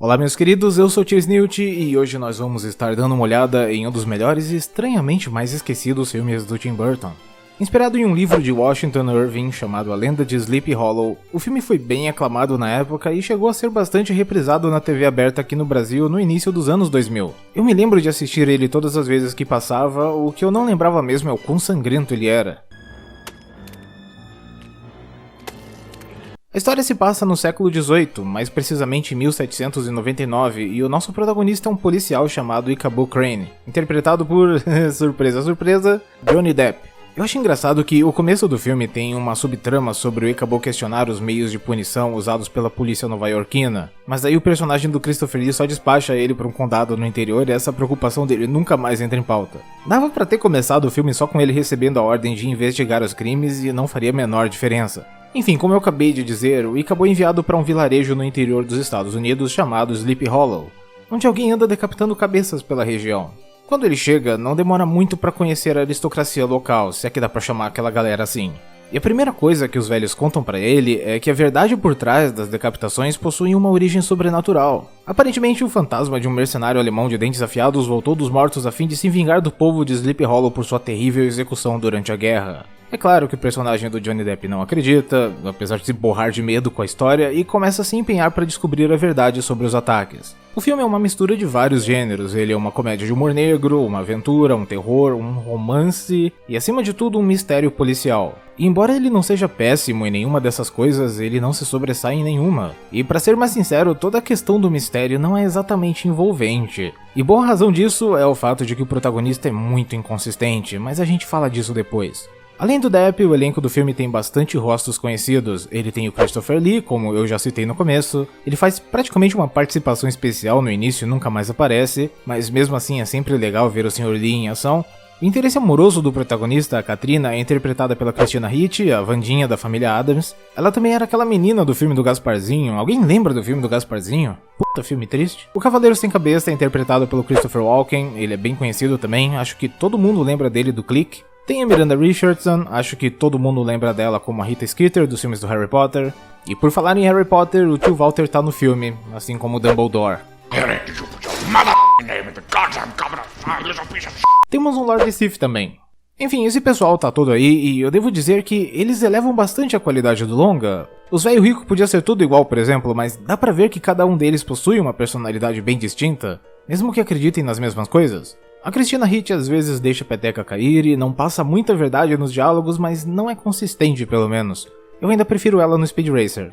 Olá meus queridos, eu sou o Tio Snilt e hoje nós vamos estar dando uma olhada em um dos melhores e estranhamente mais esquecidos filmes do Tim Burton. Inspirado em um livro de Washington Irving chamado A Lenda de Sleepy Hollow, o filme foi bem aclamado na época e chegou a ser bastante reprisado na TV aberta aqui no Brasil no início dos anos 2000. Eu me lembro de assistir ele todas as vezes que passava, o que eu não lembrava mesmo é o quão sangrento ele era. A história se passa no século XVIII, mais precisamente em 1799, e o nosso protagonista é um policial chamado Ichabod Crane, interpretado por, surpresa surpresa, Johnny Depp. Eu acho engraçado que o começo do filme tem uma subtrama sobre o Ichabod questionar os meios de punição usados pela polícia nova-iorquina, mas daí o personagem do Christopher Lee só despacha ele para um condado no interior e essa preocupação dele nunca mais entra em pauta. Dava pra ter começado o filme só com ele recebendo a ordem de investigar os crimes e não faria a menor diferença. Enfim, como eu acabei de dizer, o Ichabod é enviado para um vilarejo no interior dos Estados Unidos chamado Sleepy Hollow, onde alguém anda decapitando cabeças pela região. Quando ele chega, não demora muito para conhecer a aristocracia local, se é que dá pra chamar aquela galera assim. E a primeira coisa que os velhos contam pra ele é que a verdade por trás das decapitações possui uma origem sobrenatural. Aparentemente, o fantasma de um mercenário alemão de dentes afiados voltou dos mortos a fim de se vingar do povo de Sleepy Hollow por sua terrível execução durante a guerra. É claro que o personagem do Johnny Depp não acredita, apesar de se borrar de medo com a história, e começa a se empenhar para descobrir a verdade sobre os ataques. O filme é uma mistura de vários gêneros, ele é uma comédia de humor negro, uma aventura, um terror, um romance e acima de tudo um mistério policial. E embora ele não seja péssimo em nenhuma dessas coisas, ele não se sobressai em nenhuma. E pra ser mais sincero, toda a questão do mistério não é exatamente envolvente. E boa razão disso é o fato de que o protagonista é muito inconsistente, mas a gente fala disso depois. Além do Depp, o elenco do filme tem bastante rostos conhecidos. Ele tem o Christopher Lee, como eu já citei no começo. Ele faz praticamente uma participação especial no início e nunca mais aparece, mas mesmo assim é sempre legal ver o Sr. Lee em ação. O interesse amoroso do protagonista, a Katrina, é interpretada pela Christina Ricci, a Wandinha da família Addams. Ela também era aquela menina do filme do Gasparzinho. Alguém lembra do filme do Gasparzinho? Puta, filme triste. O Cavaleiro Sem Cabeça é interpretado pelo Christopher Walken. Ele é bem conhecido também, acho que todo mundo lembra dele do Clique. Tem a Miranda Richardson, acho que todo mundo lembra dela como a Rita Skeeter dos filmes do Harry Potter. E por falar em Harry Potter, o tio Walter tá no filme, assim como o Dumbledore. Temos um Lord Sif também. Enfim, esse pessoal tá todo aí e eu devo dizer que eles elevam bastante a qualidade do longa. Os velho rico podia ser tudo igual, por exemplo, mas dá pra ver que cada um deles possui uma personalidade bem distinta, mesmo que acreditem nas mesmas coisas. A Christina Ricci às vezes deixa a peteca cair e não passa muita verdade nos diálogos, mas não é consistente pelo menos. Eu ainda prefiro ela no Speed Racer.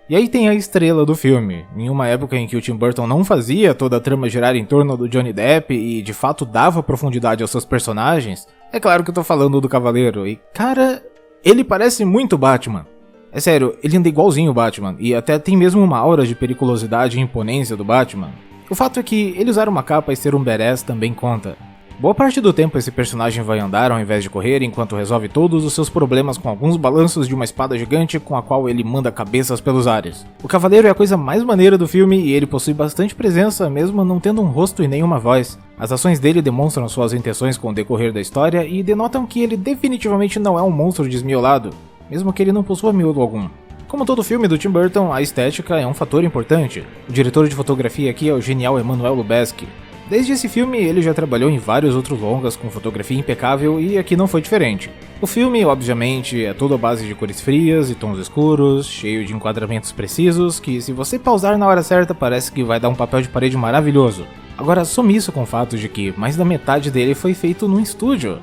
E aí tem a estrela do filme. Em uma época em que o Tim Burton não fazia toda a trama girar em torno do Johnny Depp e de fato dava profundidade aos seus personagens, é claro que eu tô falando do Cavaleiro, e cara, ele parece muito Batman. É sério, ele anda igualzinho o Batman, e até tem mesmo uma aura de periculosidade e imponência do Batman. O fato é que ele usar uma capa e ser um badass também conta. Boa parte do tempo esse personagem vai andar ao invés de correr enquanto resolve todos os seus problemas com alguns balanços de uma espada gigante com a qual ele manda cabeças pelos ares. O Cavaleiro é a coisa mais maneira do filme e ele possui bastante presença mesmo não tendo um rosto e nenhuma voz. As ações dele demonstram suas intenções com o decorrer da história e denotam que ele definitivamente não é um monstro desmiolado, mesmo que ele não possua miolo algum. Como todo filme do Tim Burton, a estética é um fator importante. O diretor de fotografia aqui é o genial Emmanuel Lubezki. Desde esse filme, ele já trabalhou em vários outros longas com fotografia impecável e aqui não foi diferente. O filme, obviamente, é todo à base de cores frias e tons escuros, cheio de enquadramentos precisos, que se você pausar na hora certa parece que vai dar um papel de parede maravilhoso. Agora, some isso com o fato de que mais da metade dele foi feito num estúdio.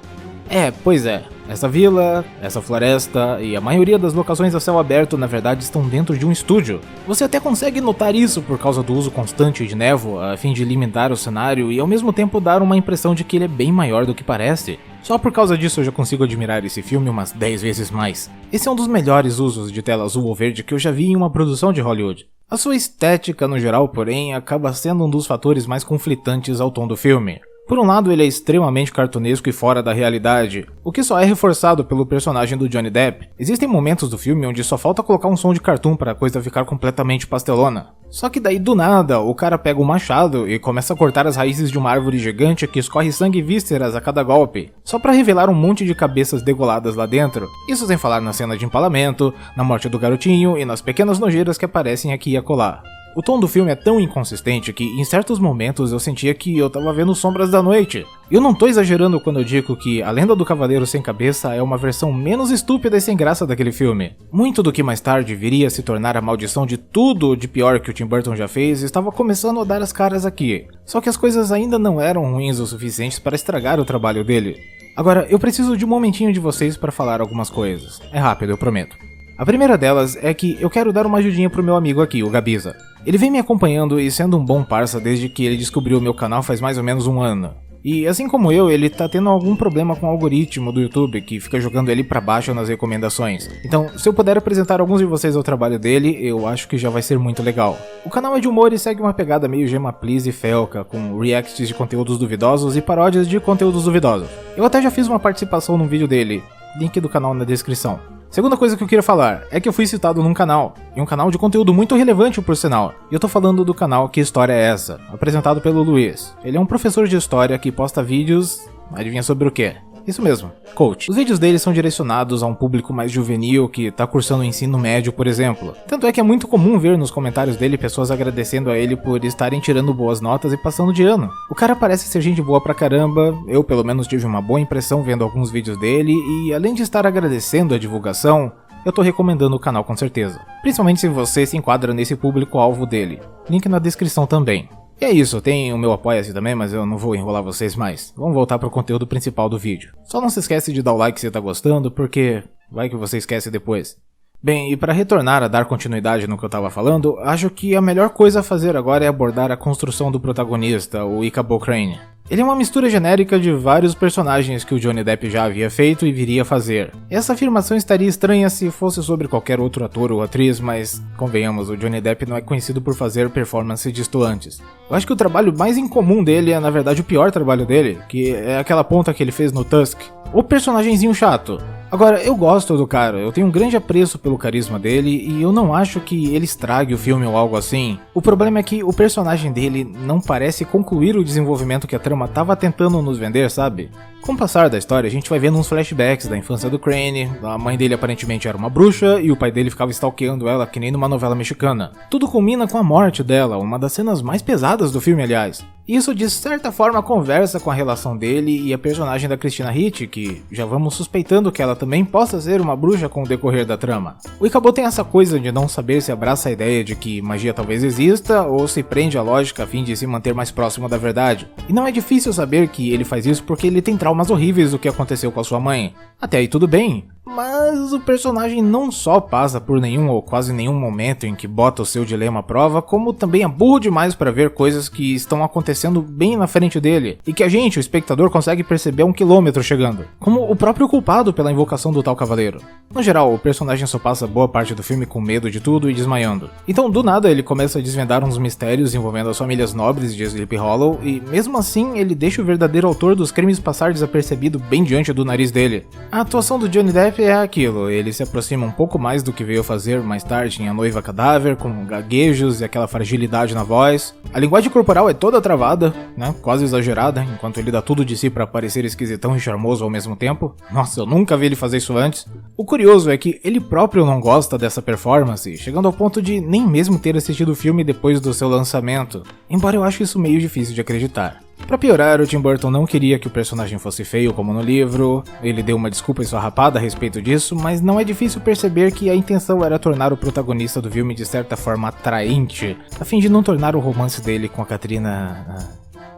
Pois é. Essa vila, essa floresta e a maioria das locações a céu aberto na verdade estão dentro de um estúdio. Você até consegue notar isso por causa do uso constante de névoa a fim de limitar o cenário e ao mesmo tempo dar uma impressão de que ele é bem maior do que parece. Só por causa disso eu já consigo admirar esse filme umas 10 vezes mais. Esse é um dos melhores usos de tela azul ou verde que eu já vi em uma produção de Hollywood. A sua estética no geral, porém, acaba sendo um dos fatores mais conflitantes ao tom do filme. Por um lado, ele é extremamente cartunesco e fora da realidade, o que só é reforçado pelo personagem do Johnny Depp. Existem momentos do filme onde só falta colocar um som de cartoon para a coisa ficar completamente pastelona. Só que daí do nada, o cara pega um machado e começa a cortar as raízes de uma árvore gigante que escorre sangue e vísceras a cada golpe, só pra revelar um monte de cabeças degoladas lá dentro. Isso sem falar na cena de empalamento, na morte do garotinho e nas pequenas nojeiras que aparecem aqui e acolá. O tom do filme é tão inconsistente que em certos momentos eu sentia que eu tava vendo Sombras da Noite. Eu não tô exagerando quando eu digo que A Lenda do Cavaleiro Sem Cabeça é uma versão menos estúpida e sem graça daquele filme. Muito do que mais tarde viria a se tornar a maldição de tudo de pior que o Tim Burton já fez estava começando a dar as caras aqui. Só que as coisas ainda não eram ruins o suficiente para estragar o trabalho dele. Agora, eu preciso de um momentinho de vocês para falar algumas coisas. É rápido, eu prometo. A primeira delas é que eu quero dar uma ajudinha pro meu amigo aqui, o Gabiza. Ele vem me acompanhando e sendo um bom parça desde que ele descobriu o meu canal faz mais ou menos um ano. E assim como eu, ele tá tendo algum problema com o algoritmo do YouTube, que fica jogando ele pra baixo nas recomendações. Então, se eu puder apresentar alguns de vocês ao trabalho dele, eu acho que já vai ser muito legal. O canal é de humor e segue uma pegada meio Gemma Please e Felca, com reacts de conteúdos duvidosos e paródias de conteúdos duvidosos. Eu até já fiz uma participação num vídeo dele, link do canal na descrição. Segunda coisa que eu queria falar é que eu fui citado num canal, e um canal de conteúdo muito relevante por sinal. E eu tô falando do canal Que História é Essa?, apresentado pelo Luiz. Ele é um professor de história que posta vídeos, adivinha sobre o quê? Isso mesmo, coach. Os vídeos dele são direcionados a um público mais juvenil que tá cursando o ensino médio, por exemplo. Tanto é que é muito comum ver nos comentários dele pessoas agradecendo a ele por estarem tirando boas notas e passando de ano. O cara parece ser gente boa pra caramba, eu pelo menos tive uma boa impressão vendo alguns vídeos dele e além de estar agradecendo a divulgação, eu tô recomendando o canal com certeza. Principalmente se você se enquadra nesse público-alvo dele. Link na descrição também. E é isso, tem o meu apoia-se também, mas eu não vou enrolar vocês mais. Vamos voltar pro conteúdo principal do vídeo. Só não se esquece de dar o like se tá gostando, porque vai que você esquece depois. Bem, e para retornar a dar continuidade no que eu tava falando, acho que a melhor coisa a fazer agora é abordar a construção do protagonista, o Ichabod Crane. Ele é uma mistura genérica de vários personagens que o Johnny Depp já havia feito e viria a fazer. Essa afirmação estaria estranha se fosse sobre qualquer outro ator ou atriz, mas, convenhamos, o Johnny Depp não é conhecido por fazer performances distoantes. Eu acho que o trabalho mais incomum dele é, na verdade, o pior trabalho dele, que é aquela ponta que ele fez no Tusk. O personagemzinho chato. Agora, eu gosto do cara, eu tenho um grande apreço pelo carisma dele e eu não acho que ele estrague o filme ou algo assim. O problema é que o personagem dele não parece concluir o desenvolvimento que a trama tava tentando nos vender, sabe? Com o passar da história, a gente vai vendo uns flashbacks da infância do Crane, a mãe dele aparentemente era uma bruxa e o pai dele ficava stalkeando ela que nem numa novela mexicana. Tudo culmina com a morte dela, uma das cenas mais pesadas do filme, aliás. Isso de certa forma conversa com a relação dele e a personagem da Christina Ricci, que já vamos suspeitando que ela também possa ser uma bruxa com o decorrer da trama. O Ichabod tem essa coisa de não saber se abraça a ideia de que magia talvez exista ou se prende à lógica a fim de se manter mais próximo da verdade. E não é difícil saber que ele faz isso porque ele tem traumas horríveis do que aconteceu com a sua mãe. Até aí tudo bem. Mas o personagem não só passa por nenhum ou quase nenhum momento em que bota o seu dilema à prova, como também é burro demais para ver coisas que estão acontecendo bem na frente dele, e que a gente, o espectador, consegue perceber a 1 quilômetro chegando, como o próprio culpado pela invocação do tal cavaleiro. No geral, o personagem só passa boa parte do filme com medo de tudo e desmaiando. Então, do nada, ele começa a desvendar uns mistérios envolvendo as famílias nobres de Sleepy Hollow, e mesmo assim, ele deixa o verdadeiro autor dos crimes passar desapercebido bem diante do nariz dele. A atuação do Johnny Depp é aquilo, ele se aproxima um pouco mais do que veio fazer mais tarde em A Noiva Cadáver, com gaguejos e aquela fragilidade na voz. A linguagem corporal é toda travada, né, quase exagerada, enquanto ele dá tudo de si pra parecer esquisitão e charmoso ao mesmo tempo. Nossa, eu nunca vi ele fazer isso antes. O curioso é que ele próprio não gosta dessa performance, chegando ao ponto de nem mesmo ter assistido o filme depois do seu lançamento, embora eu ache isso meio difícil de acreditar. Pra piorar, o Tim Burton não queria que o personagem fosse feio como no livro, ele deu uma desculpa esfarrapada a respeito disso, mas não é difícil perceber que a intenção era tornar o protagonista do filme de certa forma atraente, a fim de não tornar o romance dele com a Katrina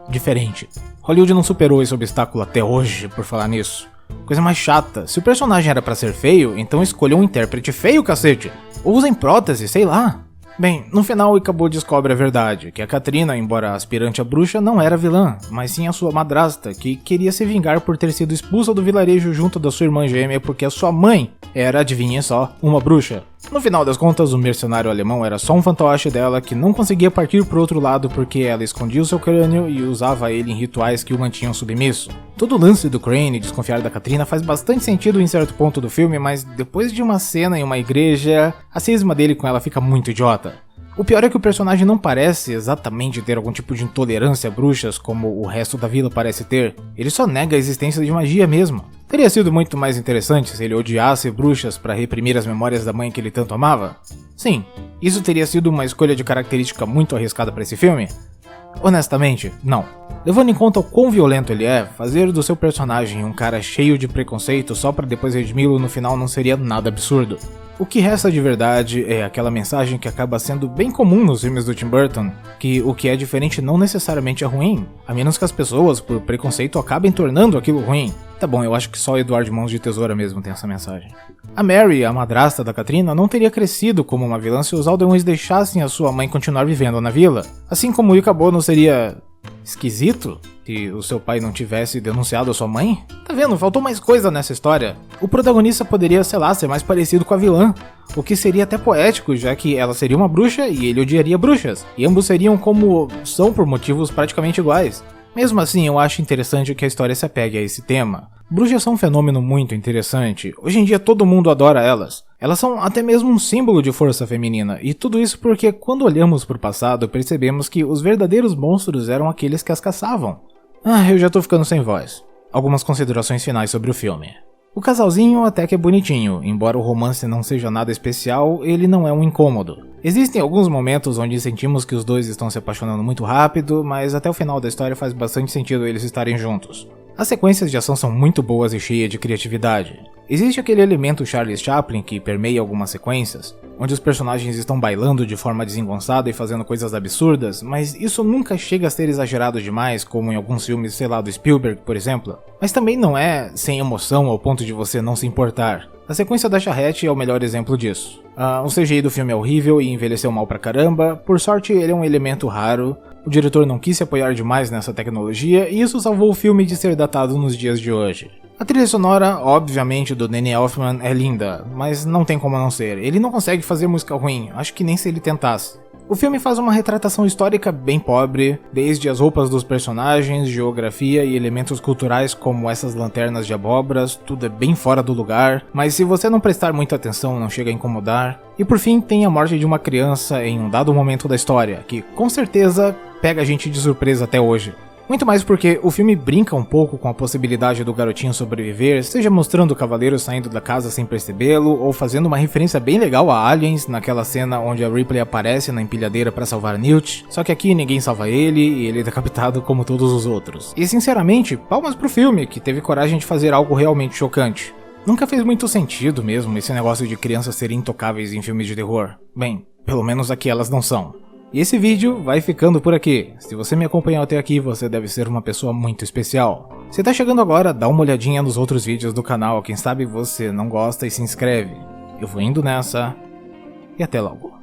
diferente. Hollywood não superou esse obstáculo até hoje, por falar nisso. Coisa mais chata, se o personagem era pra ser feio, então escolha um intérprete feio, cacete! Ou usem prótese, sei lá. Bem, no final o Ichabod descobre a verdade, que a Katrina, embora aspirante a bruxa, não era vilã, mas sim a sua madrasta, que queria se vingar por ter sido expulsa do vilarejo junto da sua irmã gêmea porque a sua mãe era, adivinha só, uma bruxa. No final das contas, o mercenário alemão era só um fantoche dela que não conseguia partir pro outro lado porque ela escondia o seu crânio e usava ele em rituais que o mantinham submisso. Todo o lance do Crane desconfiar da Katrina faz bastante sentido em certo ponto do filme, mas depois de uma cena em uma igreja, a cisma dele com ela fica muito idiota. O pior é que o personagem não parece exatamente ter algum tipo de intolerância a bruxas como o resto da vila parece ter, ele só nega a existência de magia mesmo. Teria sido muito mais interessante se ele odiasse bruxas para reprimir as memórias da mãe que ele tanto amava? Sim, isso teria sido uma escolha de característica muito arriscada para esse filme? Honestamente, não. Levando em conta o quão violento ele é, fazer do seu personagem um cara cheio de preconceito só para depois redimi-lo no final não seria nada absurdo. O que resta de verdade é aquela mensagem que acaba sendo bem comum nos filmes do Tim Burton, que o que é diferente não necessariamente é ruim, a menos que as pessoas, por preconceito, acabem tornando aquilo ruim. Tá bom, eu acho que só Eduardo Mãos de Tesoura mesmo tem essa mensagem. A Mary, a madrasta da Katrina, não teria crescido como uma vilã se os Alderwoods deixassem a sua mãe continuar vivendo na vila, assim como o Ichabod não seria esquisito se o seu pai não tivesse denunciado a sua mãe? Tá vendo? Faltou mais coisa nessa história. O protagonista poderia, sei lá, ser mais parecido com a vilã, o que seria até poético, já que ela seria uma bruxa e ele odiaria bruxas, e ambos seriam como são por motivos praticamente iguais. Mesmo assim, eu acho interessante que a história se apegue a esse tema. Bruxas são um fenômeno muito interessante. Hoje em dia todo mundo adora elas. Elas são até mesmo um símbolo de força feminina, e tudo isso porque quando olhamos para o passado percebemos que os verdadeiros monstros eram aqueles que as caçavam. Eu já tô ficando sem voz. Algumas considerações finais sobre o filme. O casalzinho até que é bonitinho, embora o romance não seja nada especial, ele não é um incômodo. Existem alguns momentos onde sentimos que os dois estão se apaixonando muito rápido, mas até o final da história faz bastante sentido eles estarem juntos. As sequências de ação são muito boas e cheias de criatividade. Existe aquele elemento Charlie Chaplin que permeia algumas sequências, onde os personagens estão bailando de forma desengonçada e fazendo coisas absurdas, mas isso nunca chega a ser exagerado demais, como em alguns filmes, sei lá, do Spielberg, por exemplo. Mas também não é sem emoção ao ponto de você não se importar. A sequência da charrete é o melhor exemplo disso. O CGI do filme é horrível e envelheceu mal pra caramba, por sorte ele é um elemento raro, o diretor não quis se apoiar demais nessa tecnologia e isso salvou o filme de ser datado nos dias de hoje. A trilha sonora, obviamente, do Danny Elfman é linda, mas não tem como não ser. Ele não consegue fazer música ruim, acho que nem se ele tentasse. O filme faz uma retratação histórica bem pobre, desde as roupas dos personagens, geografia e elementos culturais como essas lanternas de abóboras, tudo é bem fora do lugar, mas se você não prestar muita atenção não chega a incomodar. E por fim tem a morte de uma criança em um dado momento da história, que com certeza pega a gente de surpresa até hoje. Muito mais porque o filme brinca um pouco com a possibilidade do garotinho sobreviver, seja mostrando o cavaleiro saindo da casa sem percebê-lo, ou fazendo uma referência bem legal a Aliens, naquela cena onde a Ripley aparece na empilhadeira para salvar Newt, só que aqui ninguém salva ele e ele é decapitado como todos os outros. E sinceramente, palmas pro filme, que teve coragem de fazer algo realmente chocante. Nunca fez muito sentido mesmo esse negócio de crianças serem intocáveis em filmes de terror. Bem, pelo menos aqui elas não são. E esse vídeo vai ficando por aqui. Se você me acompanhou até aqui, você deve ser uma pessoa muito especial. Se tá chegando agora, dá uma olhadinha nos outros vídeos do canal, quem sabe você não gosta e se inscreve. Eu vou indo nessa, e até logo.